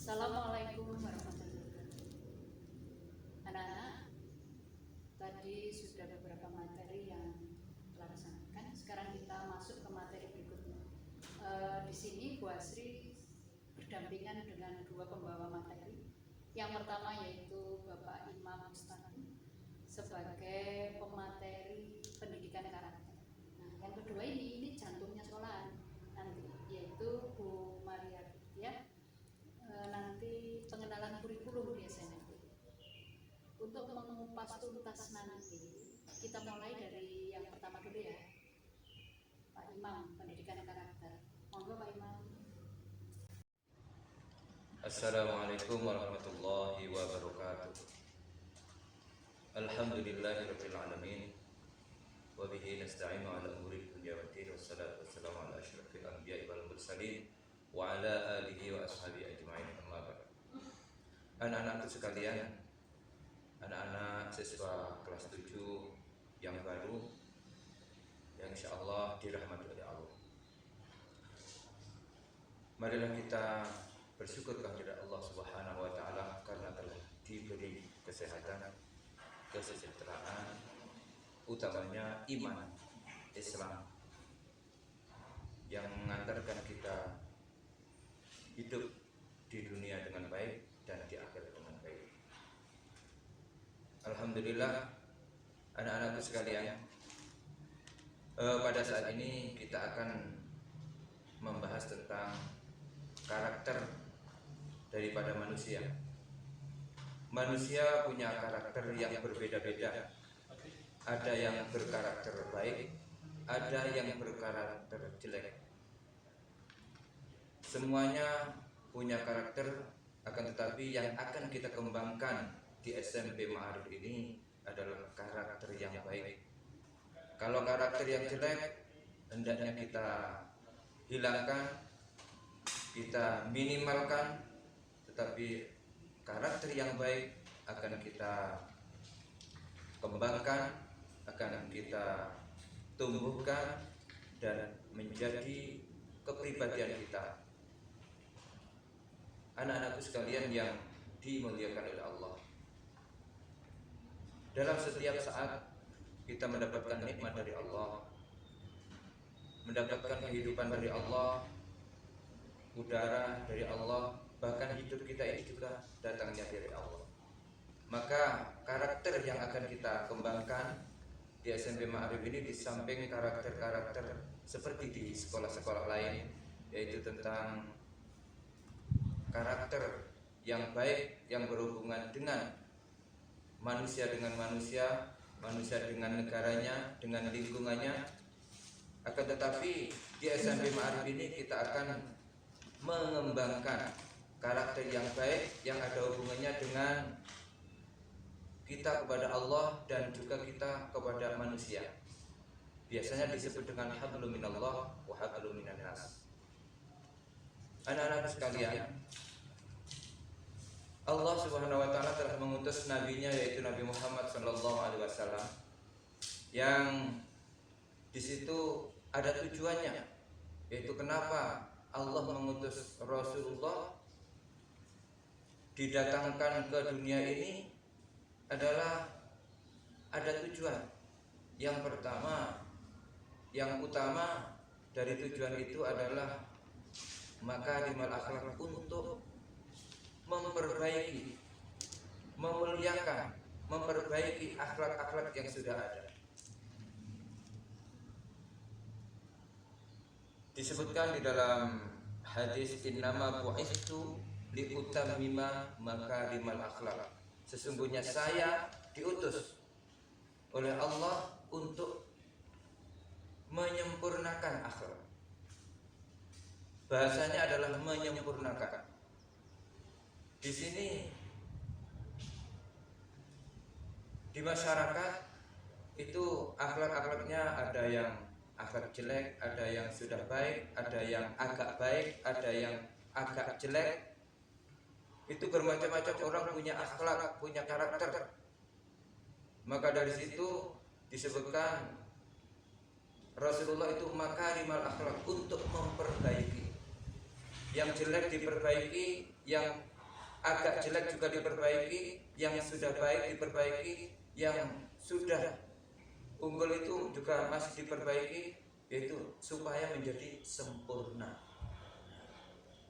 Assalamualaikum warahmatullahi wabarakatuh. Anak-anak, tadi sudah beberapa materi yang telah disampaikan. Sekarang kita masuk ke materi berikutnya. Di sini Bu Asri berdampingan dengan dua pembawa materi. Yang pertama yaitu Bapak Imam Mustaqim sebagai pemateri pendidikan karakter. Nah, yang kedua ini jantungnya sekolahan nanti, yaitu Bu Maria Fitria. Nanti pengenalan kurikulum di SMP. Untuk mengupas tuntas nanti, kita mulai dari yang pertama dulu ya, Pak Imam, pendidikan karakter. Monggo Pak Imam. Assalamualaikum warahmatullahi wabarakatuh. Alhamdulillahirabbil alamin. Wa bihi nasta'inu ala umuri dunya waddin. Wassalatu wassalamu ala asyrafil anbiya'i wal mursalin wa ala alihi wa ashabihi ajma'in. Amma ba'd. Anak-anakku sekalian, anak-anak siswa kelas 7 yang baru yang insyaallah dirahmati oleh Allah. Marilah kita bersyukur kehadirat Allah Subhanahu wa taala karena telah diberi kesehatan, kesejahteraan, utamanya iman Islam yang mengantarkan kita hidup di dunia dengan baik dan di akhirat dengan baik. Alhamdulillah, anak-anakku sekalian, pada saat ini kita akan membahas tentang karakter daripada manusia. Manusia punya karakter yang berbeda-beda. Ada yang berkarakter baik, ada yang berkarakter jelek. Semuanya punya karakter, akan tetapi yang akan kita kembangkan di SMP Ma'arif ini adalah karakter yang baik. Kalau karakter yang jelek, hendaknya kita hilangkan, kita minimalkan, tetapi karakter yang baik akan kita kembangkan, akan kita tumbuhkan dan menjadi kepribadian kita. Anak-anakku sekalian yang dimuliakan oleh Allah, dalam setiap saat kita mendapatkan nikmat dari Allah, mendapatkan kehidupan dari Allah, udara dari Allah, bahkan hidup kita ini juga datangnya dari Allah. Maka karakter yang akan kita kembangkan di SMP Ma'arif ini, di samping karakter-karakter seperti di sekolah-sekolah lain, yaitu tentang karakter yang baik yang berhubungan dengan manusia dengan manusia, manusia dengan negaranya, dengan lingkungannya. Akan tetapi di SMP Ma'arif ini kita akan mengembangkan karakter yang baik yang ada hubungannya dengan kita kepada Allah dan juga kita kepada manusia. Biasanya disebut dengan hablum minallah wa hablum minan nas. Anak-anak sekalian, Allah Subhanahu wa taala telah mengutus nabinya, yaitu Nabi Muhammad sallallahu alaihi wasallam, yang di situ ada tujuannya, yaitu kenapa Allah mengutus Rasulullah didatangkan ke dunia ini adalah ada tujuan. Yang pertama, yang utama dari tujuan itu adalah makarimal akhlak, untuk memperbaiki, memuliakan, memperbaiki akhlak-akhlak yang sudah ada. Disebutkan di dalam hadis, innama bu'istu liutammima makarimal akhlak. Sesungguhnya saya diutus oleh Allah untuk menyempurnakan akhlak. Bahasanya adalah menyempurnakan. Di sini di masyarakat itu akhlak-akhlaknya ada yang akhlak jelek, ada yang sudah baik, ada yang agak baik, ada yang agak jelek. Itu bermacam-macam orang punya akhlak, punya karakter. Maka dari situ disebutkan Rasulullah itu makarimal akhlak, untuk memperbaiki. Yang jelek diperbaiki, yang agak jelek juga diperbaiki, yang sudah baik diperbaiki, yang sudah unggul itu juga masih diperbaiki, yaitu supaya menjadi sempurna.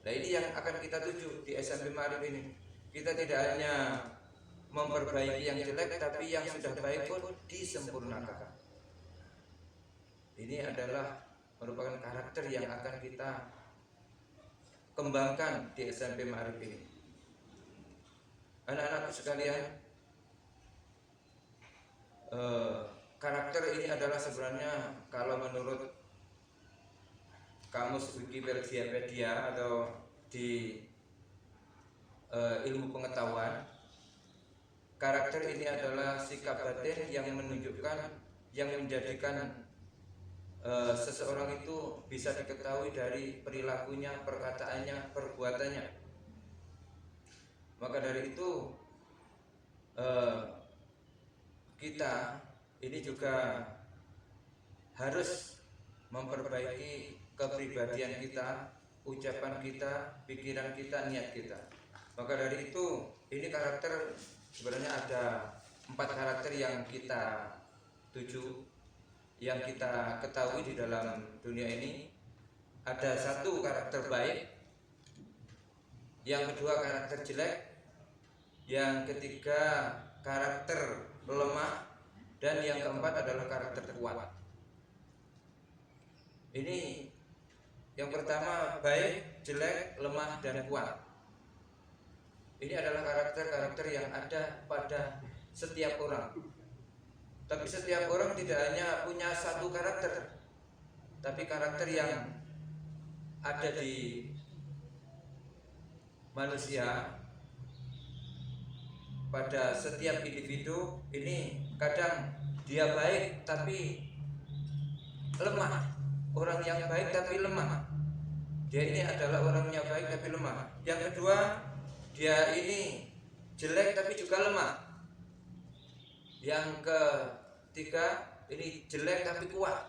Nah ini yang akan kita tuju di SMP Ma'arif ini. Kita tidak hanya memperbaiki yang jelek, tapi yang sudah baik pun disempurnakan. Ini adalah merupakan karakter yang akan kita kembangkan di SMP Ma'arif ini. Anak-anakku sekalian, karakter ini adalah sebenarnya kalau menurut kamus Wikipedia atau di ilmu pengetahuan, karakter ini adalah sikap batin yang menunjukkan, yang menjadikan seseorang itu bisa diketahui dari perilakunya, perkataannya, perbuatannya. Maka dari itu kita ini juga harus memperbaiki kepribadian kita, ucapan kita, pikiran kita, niat kita. Maka dari itu ini karakter sebenarnya ada 4 karakter yang kita tuju, yang kita ketahui di dalam dunia ini. Ada 1 karakter baik, yang kedua karakter jelek, yang ketiga karakter lemah, dan yang keempat adalah karakter kuat. Ini yang pertama baik, jelek, lemah, dan kuat. Ini adalah karakter-karakter yang ada pada setiap orang. Tapi setiap orang tidak hanya punya 1 karakter, tapi karakter yang ada di manusia pada setiap individu ini kadang dia baik tapi lemah. Orang yang baik tapi lemah, dia ini adalah orangnya baik tapi lemah. Yang kedua, dia ini jelek tapi juga lemah. Yang ketiga, ini jelek tapi kuat.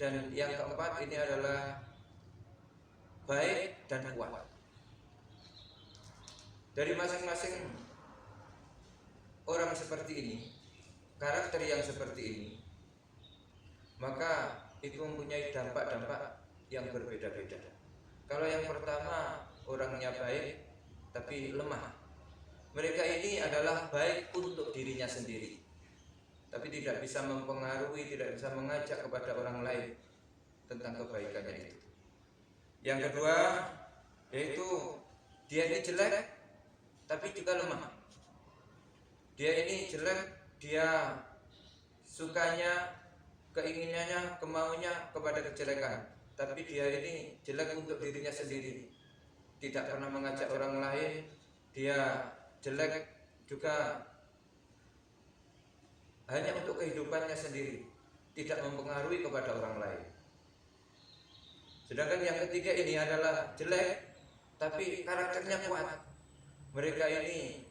Dan yang keempat, ini adalah baik dan kuat. Dari masing-masing orang seperti ini, karakter yang seperti ini, maka itu mempunyai dampak-dampak yang berbeda-beda. Kalau yang pertama, orangnya baik tapi lemah. Mereka ini adalah baik untuk dirinya sendiri, tapi tidak bisa mempengaruhi, tidak bisa mengajak kepada orang lain tentang kebaikannya itu. Yang kedua, yaitu dia ini jelek tapi juga lemah. Dia ini jelek, dia sukanya, keinginannya, kemaunya kepada kejelekan, tapi dia ini jelek untuk dirinya sendiri, tidak pernah mengajak orang lain. Dia jelek juga hanya untuk kehidupannya sendiri, tidak mempengaruhi kepada orang lain. Sedangkan yang ketiga ini adalah jelek tapi karakternya kuat. Mereka ini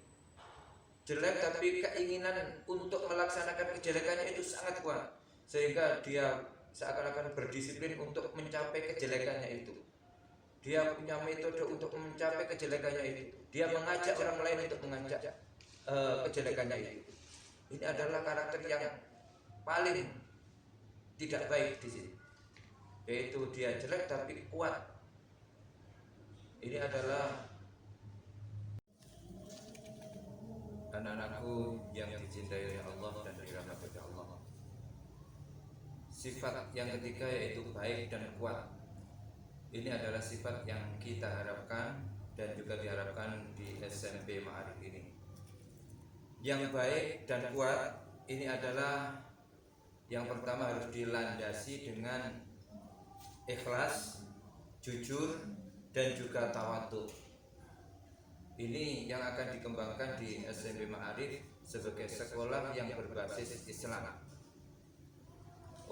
jelek tapi keinginan untuk melaksanakan kejelekannya itu sangat kuat, sehingga dia seakan-akan berdisiplin untuk mencapai kejelekannya itu. Dia punya metode untuk mencapai kejelekannya itu. Dia mengajak orang lain untuk mengajak kejelekannya itu. Ini adalah karakter yang paling tidak baik di sini, yaitu dia jelek tapi kuat. Ini adalah anak-anakku yang dicintai oleh Allah dan dirahmati oleh Allah. Sifat yang ketiga yaitu baik dan kuat. Ini adalah sifat yang kita harapkan dan juga diharapkan di SMP Ma'arif ini. Yang baik dan kuat ini adalah yang pertama harus dilandasi dengan ikhlas, jujur, dan juga tawadhu. Ini yang akan dikembangkan di SMP Ma'arif sebagai sekolah yang berbasis Islam.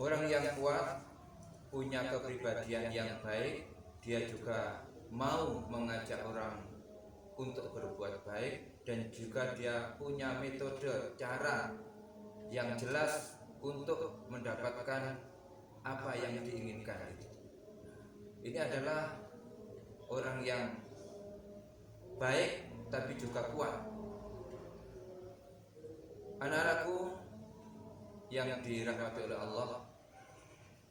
Orang yang kuat punya kepribadian yang baik, dia juga mau mengajak orang untuk berbuat baik, dan juga dia punya metode cara yang jelas untuk mendapatkan apa yang diinginkan. Ini adalah orang yang baik tapi juga kuat. Anak-anakku yang dirahmati oleh Allah,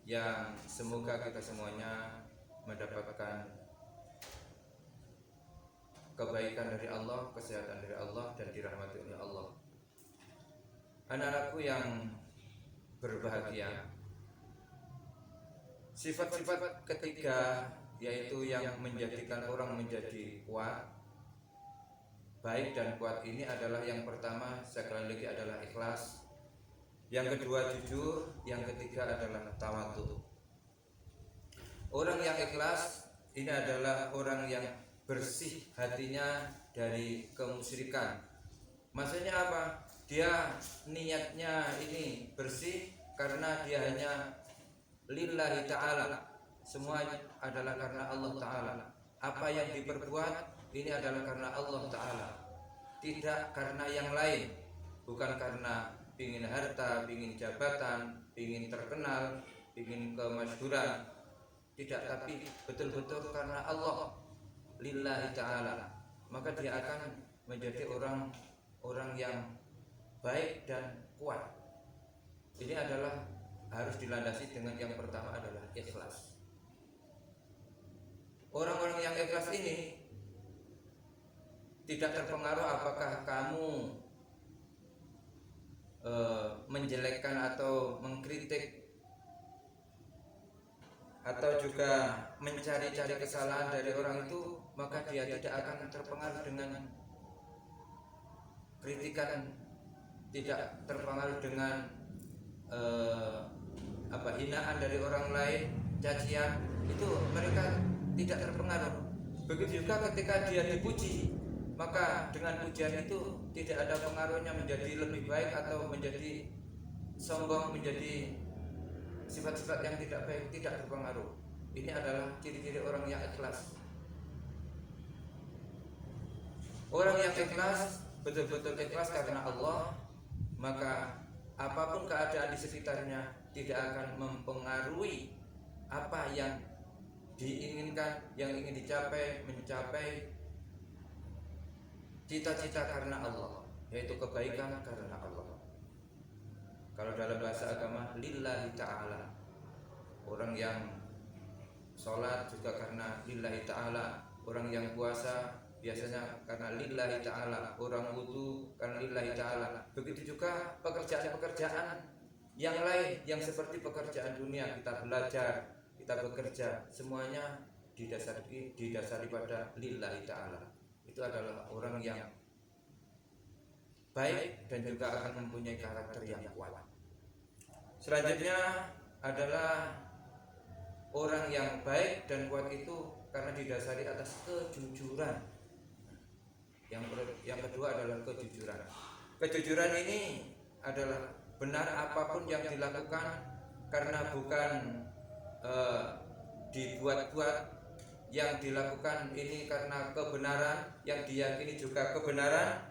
yang semoga kita semuanya mendapatkan kebaikan dari Allah, kesehatan dari Allah, dan dirahmati oleh Allah. Anak-anakku yang berbahagia, sifat-sifat ketiga yaitu yang menjadikan orang menjadi kuat, baik dan kuat ini adalah yang pertama sekali lagi adalah ikhlas, yang kedua jujur, yang ketiga adalah tawadhu. Orang yang ikhlas ini adalah orang yang bersih hatinya dari kemusyrikan. Maksudnya apa? Dia niatnya ini bersih karena dia hanya lillahi ta'ala. Semua adalah karena Allah Ta'ala. Apa yang diperbuat ini adalah karena Allah Ta'ala, tidak karena yang lain. Bukan karena pingin harta, pingin jabatan, pingin terkenal, pingin kemasyhuran. Tidak, tapi betul-betul karena Allah, lillahi ta'ala. Maka dia akan menjadi orang yang baik dan kuat. Ini adalah harus dilandasi dengan yang pertama adalah ikhlas. Orang-orang yang ikhlas ini tidak terpengaruh apakah kamu menjelekkan atau mengkritik atau juga mencari-cari kesalahan dari orang itu, maka dia tidak akan terpengaruh dengan kritikan, tidak terpengaruh dengan hinaan dari orang lain, cacian, itu mereka tidak terpengaruh. Begitu juga ketika dia dipuji, maka dengan pujian itu tidak ada pengaruhnya menjadi lebih baik atau menjadi sombong, menjadi sifat-sifat yang tidak baik, tidak terpengaruh. Ini adalah ciri-ciri orang yang ikhlas. Orang yang ikhlas, betul-betul ikhlas karena Allah, maka apapun keadaan di sekitarnya tidak akan mempengaruhi apa yang diinginkan, yang ingin dicapai, mencapai cita-cita karena Allah, yaitu kebaikan karena Allah. Kalau dalam bahasa agama, lillahi ta'ala. Orang yang sholat juga karena lillahi ta'ala. Orang yang puasa biasanya karena lillahi ta'ala. Orang wudu karena lillahi ta'ala. Begitu juga pekerjaan-pekerjaan yang lain, yang seperti pekerjaan dunia, kita belajar, kita bekerja, semuanya didasari pada lillahi ta'ala. Itu adalah orang yang baik dan juga akan mempunyai karakter yang kuat. Selanjutnya adalah orang yang baik dan kuat itu karena didasari atas kejujuran. Yang kedua adalah kejujuran. Kejujuran ini adalah benar apapun yang dilakukan, karena bukan dibuat-buat. Yang dilakukan ini karena kebenaran, yang diyakini juga kebenaran,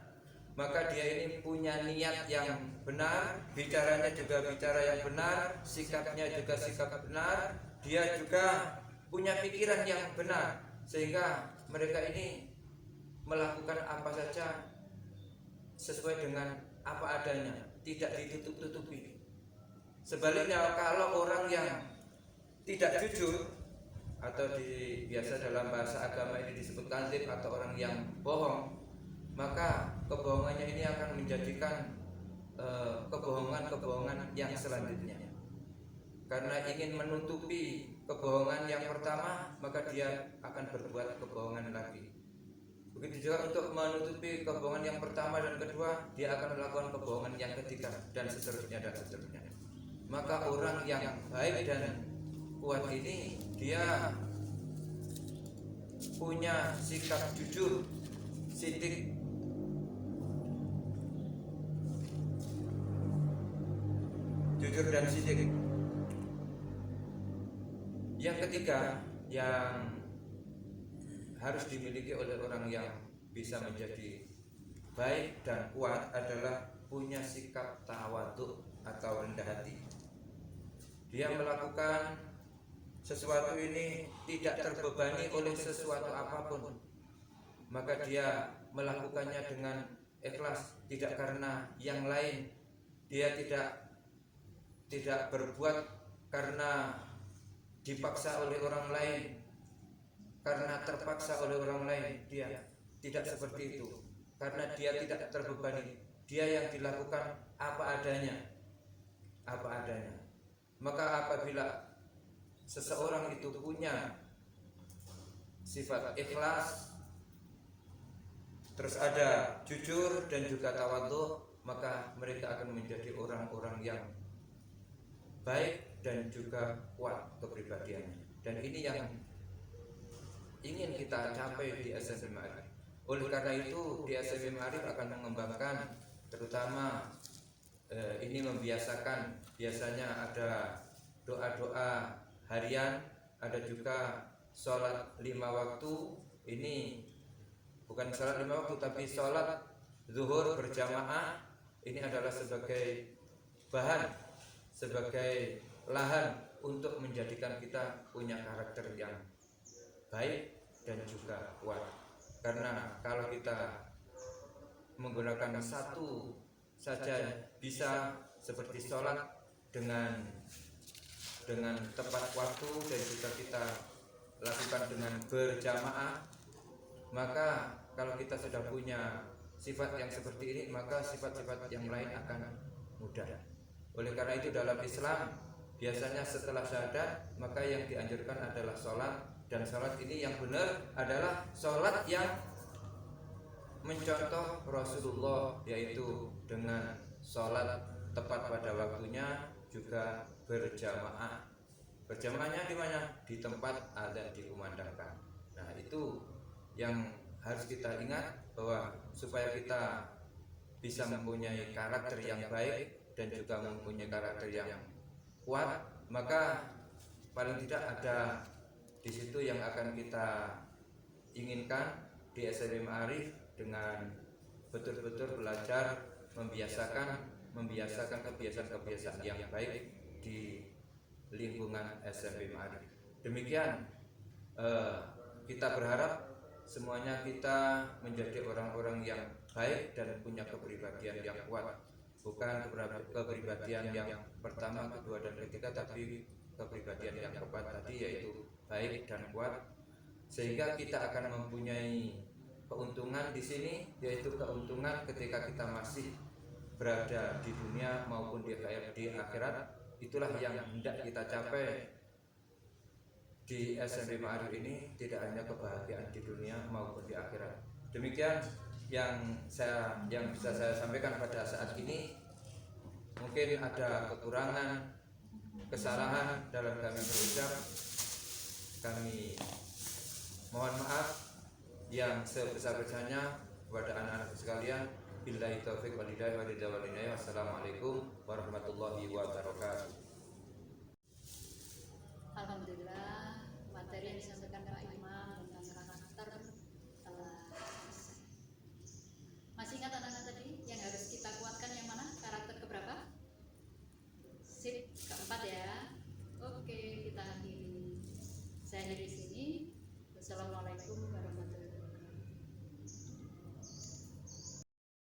maka dia ini punya niat yang benar, bicaranya juga bicara yang benar, sikapnya juga sikap benar, dia juga punya pikiran yang benar, sehingga mereka ini melakukan apa saja sesuai dengan apa adanya, tidak ditutup-tutupi. Sebaliknya, kalau orang yang tidak jujur, atau biasa dalam bahasa agama ini disebut kadzib atau orang yang bohong, maka kebohongannya ini akan menjadikan kebohongan-kebohongan yang selanjutnya. Karena ingin menutupi kebohongan yang pertama, maka dia akan berbuat kebohongan lagi. Begitu juga untuk menutupi kebohongan yang pertama dan kedua, dia akan melakukan kebohongan yang ketiga, dan seterusnya dan seterusnya. Maka orang yang baik dan kuat ini, dia punya sikap jujur, sidik, jujur dan sidik. Yang ketiga yang harus dimiliki oleh orang yang bisa menjadi baik dan kuat adalah punya sikap tawadhu atau rendah hati. Dia melakukan sesuatu ini tidak terbebani oleh sesuatu apapun. maka dia melakukannya dengan ikhlas, tidak karena yang lain. Dia tidak berbuat karena dipaksa oleh orang lain, karena terpaksa oleh orang lain. Dia tidak seperti itu, karena dia tidak terbebani. Dia yang dilakukan apa adanya. Maka apabila seseorang itu punya sifat ikhlas, terus ada jujur dan juga tawadhu, maka mereka akan menjadi orang-orang yang baik dan juga kuat kepribadiannya. Dan ini yang ingin kita capai di SMP Ma'arif. Oleh karena itu di SMP Ma'arif akan mengembangkan, terutama ini membiasakan, biasanya ada doa-doa harian, ada juga sholat 5 waktu. Ini bukan sholat 5 waktu, tapi sholat zuhur berjamaah. Ini adalah sebagai bahan, sebagai lahan untuk menjadikan kita punya karakter yang baik dan juga kuat. Karena kalau kita menggunakan satu saja bisa, seperti sholat dengan tepat waktu dan juga kita lakukan dengan berjamaah, maka kalau kita sudah punya sifat yang seperti ini, maka sifat-sifat yang lain akan mudah. Oleh karena itu dalam Islam biasanya setelah syahadat, maka yang dianjurkan adalah sholat. Dan sholat ini yang benar adalah sholat yang mencontoh Rasulullah, yaitu dengan sholat tepat pada waktunya, juga berjamaah. Berjamaahnya di mana? Di tempat adzan dikumandangkan. Nah, itu yang harus kita ingat, bahwa supaya kita bisa mempunyai karakter yang baik dan juga mempunyai karakter yang kuat, maka paling tidak ada di situ yang akan kita inginkan di SMP Ma'arif, dengan betul-betul belajar membiasakan kebiasaan-kebiasaan yang baik di lingkungan SMP Ma'arif. Demikian kita berharap semuanya kita menjadi orang-orang yang baik dan punya kepribadian yang kuat. Bukan kepribadian yang pertama, kedua, dan ketiga, tapi kepribadian yang keempat tadi, yaitu baik dan kuat. Sehingga kita akan mempunyai keuntungan di sini, yaitu keuntungan ketika kita masih berada di dunia maupun di akhirat. Itulah yang hendak kita capai di SMP Ma'arif ini, tidak hanya kebahagiaan di dunia maupun di akhirat. Demikian yang bisa saya sampaikan pada saat ini. Mungkin ada kekurangan, kesalahan dalam kami berucap, kami mohon maaf yang sebesar-besarnya kepada anak-anak sekalian. Billahi taufiq wal hidayah. Wassalamualaikum warahmatullahi wabarakatuh.